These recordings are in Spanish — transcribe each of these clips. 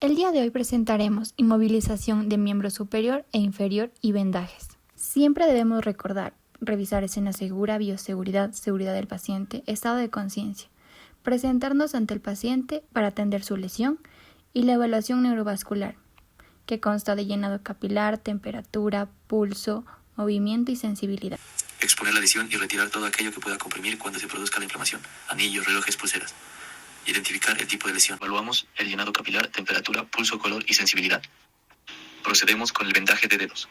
El día de hoy presentaremos inmovilización de miembro superior e inferior y vendajes. Siempre debemos recordar, revisar escena segura, bioseguridad, seguridad del paciente, estado de conciencia, presentarnos ante el paciente para atender su lesión y la evaluación neurovascular, que consta de llenado capilar, temperatura, pulso, movimiento y sensibilidad. Exponer la lesión y retirar todo aquello que pueda comprimir cuando se produzca la inflamación, anillos, relojes, pulseras. Identificar el tipo de lesión. Evaluamos el llenado capilar, temperatura, pulso, color y sensibilidad. Procedemos con el vendaje de dedos.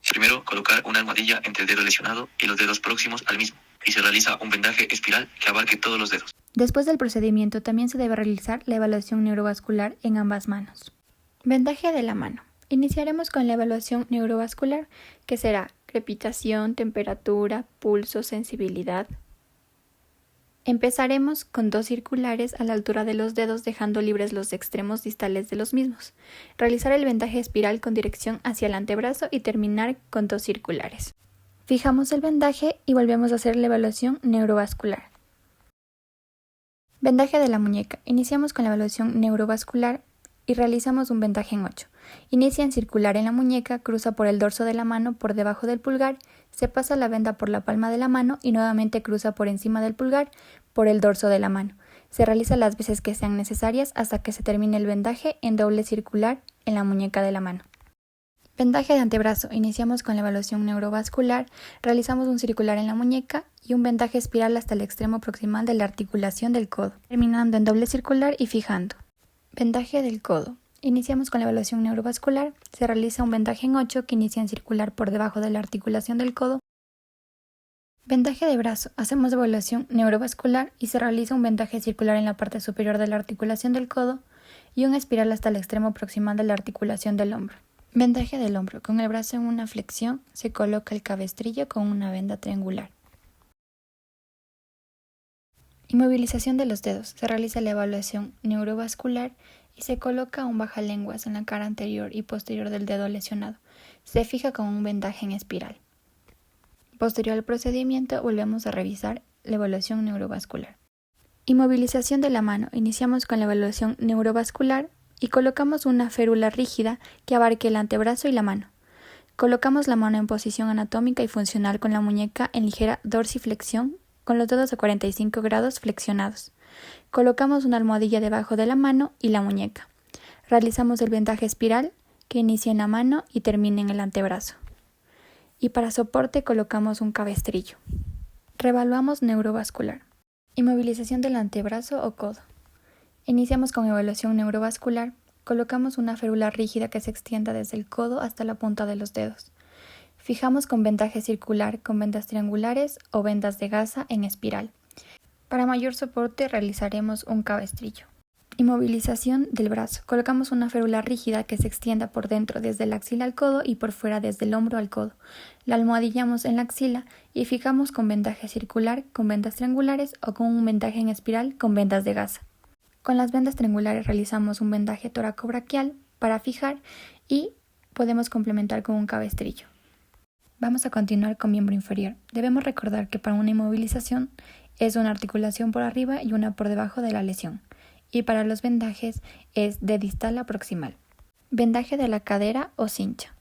Primero, colocar una almohadilla entre el dedo lesionado y los dedos próximos al mismo, y se realiza un vendaje espiral que abarque todos los dedos. Después del procedimiento también se debe realizar la evaluación neurovascular en ambas manos. Vendaje de la mano. Iniciaremos con la evaluación neurovascular, que será crepitación, temperatura, pulso, sensibilidad. Empezaremos con 2 circulares a la altura de los dedos, dejando libres los extremos distales de los mismos. Realizar el vendaje espiral con dirección hacia el antebrazo y terminar con 2 circulares. Fijamos el vendaje y volvemos a hacer la evaluación neurovascular. Vendaje de la muñeca. Iniciamos con la evaluación neurovascular y realizamos un vendaje en 8. Inicia en circular en la muñeca, cruza por el dorso de la mano por debajo del pulgar, se pasa la venda por la palma de la mano y nuevamente cruza por encima del pulgar por el dorso de la mano. Se realiza las veces que sean necesarias hasta que se termine el vendaje en doble circular en la muñeca de la mano. Vendaje de antebrazo. Iniciamos con la evaluación neurovascular, realizamos un circular en la muñeca y un vendaje espiral hasta el extremo proximal de la articulación del codo, terminando en doble circular y fijando. Vendaje del codo. Iniciamos con la evaluación neurovascular, se realiza un vendaje en 8 que inicia en circular por debajo de la articulación del codo. Vendaje de brazo. Hacemos evaluación neurovascular y se realiza un vendaje circular en la parte superior de la articulación del codo y un espiral hasta el extremo proximal de la articulación del hombro. Vendaje del hombro. Con el brazo en una flexión se coloca el cabestrillo con una venda triangular. Inmovilización de los dedos. Se realiza la evaluación neurovascular y se coloca un bajalenguas en la cara anterior y posterior del dedo lesionado. Se fija con un vendaje en espiral. Posterior al procedimiento, volvemos a revisar la evaluación neurovascular. Inmovilización de la mano. Iniciamos con la evaluación neurovascular y colocamos una férula rígida que abarque el antebrazo y la mano. Colocamos la mano en posición anatómica y funcional con la muñeca en ligera dorsiflexión, con los dedos a 45 grados flexionados. Colocamos una almohadilla debajo de la mano y la muñeca. Realizamos el vendaje espiral que inicia en la mano y termina en el antebrazo. Y para soporte colocamos un cabestrillo. Reevaluamos neurovascular. Inmovilización del antebrazo o codo. Iniciamos con evaluación neurovascular. Colocamos una férula rígida que se extienda desde el codo hasta la punta de los dedos. Fijamos con vendaje circular con vendas triangulares o vendas de gasa en espiral. Para mayor soporte realizaremos un cabestrillo. Inmovilización del brazo. Colocamos una férula rígida que se extienda por dentro desde la axila al codo y por fuera desde el hombro al codo. La almohadillamos en la axila y fijamos con vendaje circular con vendas triangulares o con un vendaje en espiral con vendas de gasa. Con las vendas triangulares realizamos un vendaje toracobraquial para fijar y podemos complementar con un cabestrillo. Vamos a continuar con miembro inferior. Debemos recordar que para una inmovilización es una articulación por arriba y una por debajo de la lesión. Y para los vendajes es de distal a proximal. Vendaje de la cadera o cincha.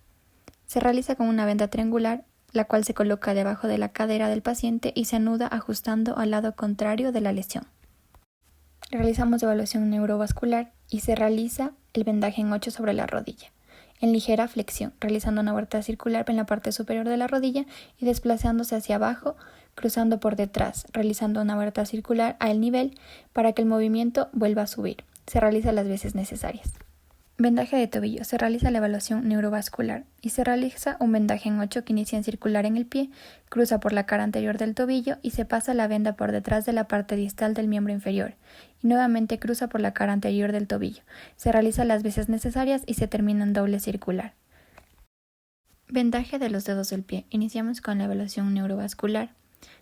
Se realiza con una venda triangular, la cual se coloca debajo de la cadera del paciente y se anuda ajustando al lado contrario de la lesión. Realizamos evaluación neurovascular y se realiza el vendaje en 8 sobre la rodilla, en ligera flexión, realizando una vuelta circular en la parte superior de la rodilla y desplazándose hacia abajo, cruzando por detrás, realizando una vuelta circular al nivel para que el movimiento vuelva a subir. Se realiza las veces necesarias. Vendaje de tobillo. Se realiza la evaluación neurovascular y se realiza un vendaje en 8 que inicia en circular en el pie, cruza por la cara anterior del tobillo y se pasa la venda por detrás de la parte distal del miembro inferior y nuevamente cruza por la cara anterior del tobillo. Se realiza las veces necesarias y se termina en doble circular. Vendaje de los dedos del pie. Iniciamos con la evaluación neurovascular.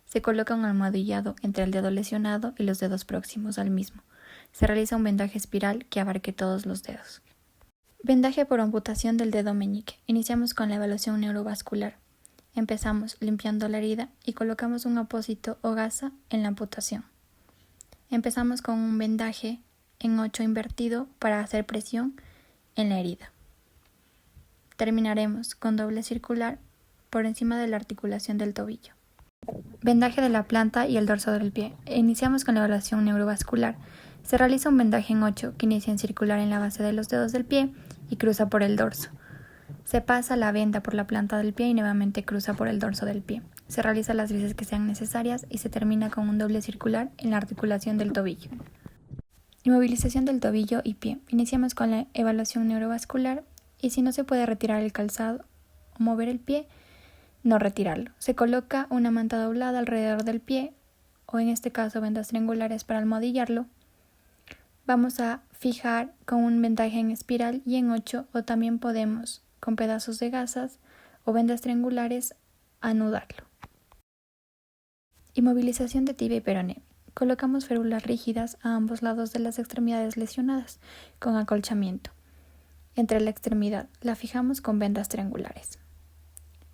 Se coloca un almohadillado entre el dedo lesionado y los dedos próximos al mismo. Se realiza un vendaje espiral que abarque todos los dedos. Vendaje por amputación del dedo meñique. Iniciamos con la evaluación neurovascular. Empezamos limpiando la herida y colocamos un apósito o gasa en la amputación. Empezamos con un vendaje en 8 invertido para hacer presión en la herida. Terminaremos con doble circular por encima de la articulación del tobillo. Vendaje de la planta y el dorso del pie. Iniciamos con la evaluación neurovascular. Se realiza un vendaje en 8 que inicia en circular en la base de los dedos del pie y cruza por el dorso. Se pasa la venda por la planta del pie y nuevamente cruza por el dorso del pie. Se realiza las veces que sean necesarias y se termina con un doble circular en la articulación del tobillo. Inmovilización del tobillo y pie. Iniciamos con la evaluación neurovascular y si no se puede retirar el calzado o mover el pie, no retirarlo. Se coloca una manta doblada alrededor del pie o en este caso vendas triangulares para almohadillarlo. Vamos a fijar con un vendaje en espiral y en 8 o también podemos con pedazos de gasas o vendas triangulares anudarlo. Inmovilización de tibia y peroné. Colocamos férulas rígidas a ambos lados de las extremidades lesionadas con acolchamiento. Entre la extremidad la fijamos con vendas triangulares.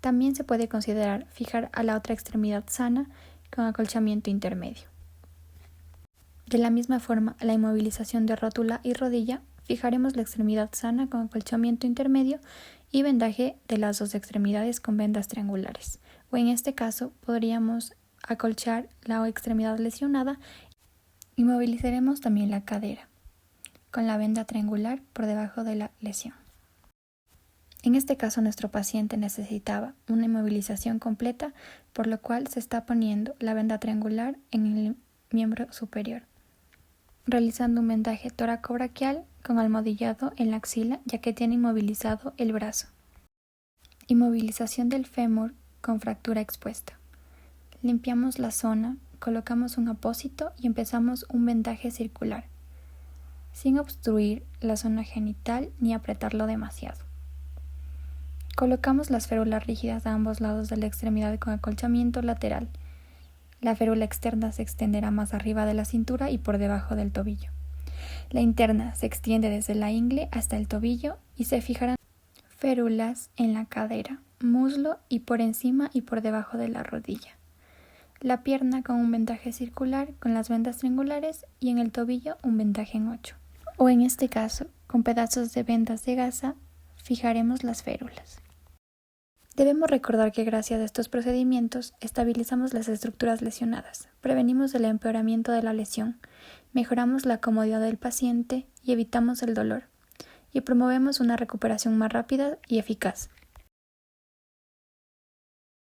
También se puede considerar fijar a la otra extremidad sana con acolchamiento intermedio. De la misma forma, la inmovilización de rótula y rodilla, fijaremos la extremidad sana con acolchamiento intermedio y vendaje de las dos extremidades con vendas triangulares. O en este caso, podríamos acolchar la extremidad lesionada. Inmovilizaremos también la cadera con la venda triangular por debajo de la lesión. En este caso, nuestro paciente necesitaba una inmovilización completa, por lo cual se está poniendo la venda triangular en el miembro superior, realizando un vendaje tóraco-braquial con almohadillado en la axila, ya que tiene inmovilizado el brazo. Inmovilización del fémur con fractura expuesta. Limpiamos la zona, colocamos un apósito y empezamos un vendaje circular, sin obstruir la zona genital ni apretarlo demasiado. Colocamos las férulas rígidas a ambos lados de la extremidad con acolchamiento lateral. La férula externa se extenderá más arriba de la cintura y por debajo del tobillo. La interna se extiende desde la ingle hasta el tobillo y se fijarán férulas en la cadera, muslo y por encima y por debajo de la rodilla. La pierna con un vendaje circular con las vendas triangulares y en el tobillo un vendaje en 8. O en este caso, con pedazos de vendas de gasa, fijaremos las férulas. Debemos recordar que gracias a estos procedimientos estabilizamos las estructuras lesionadas, prevenimos el empeoramiento de la lesión, mejoramos la comodidad del paciente y evitamos el dolor, y promovemos una recuperación más rápida y eficaz.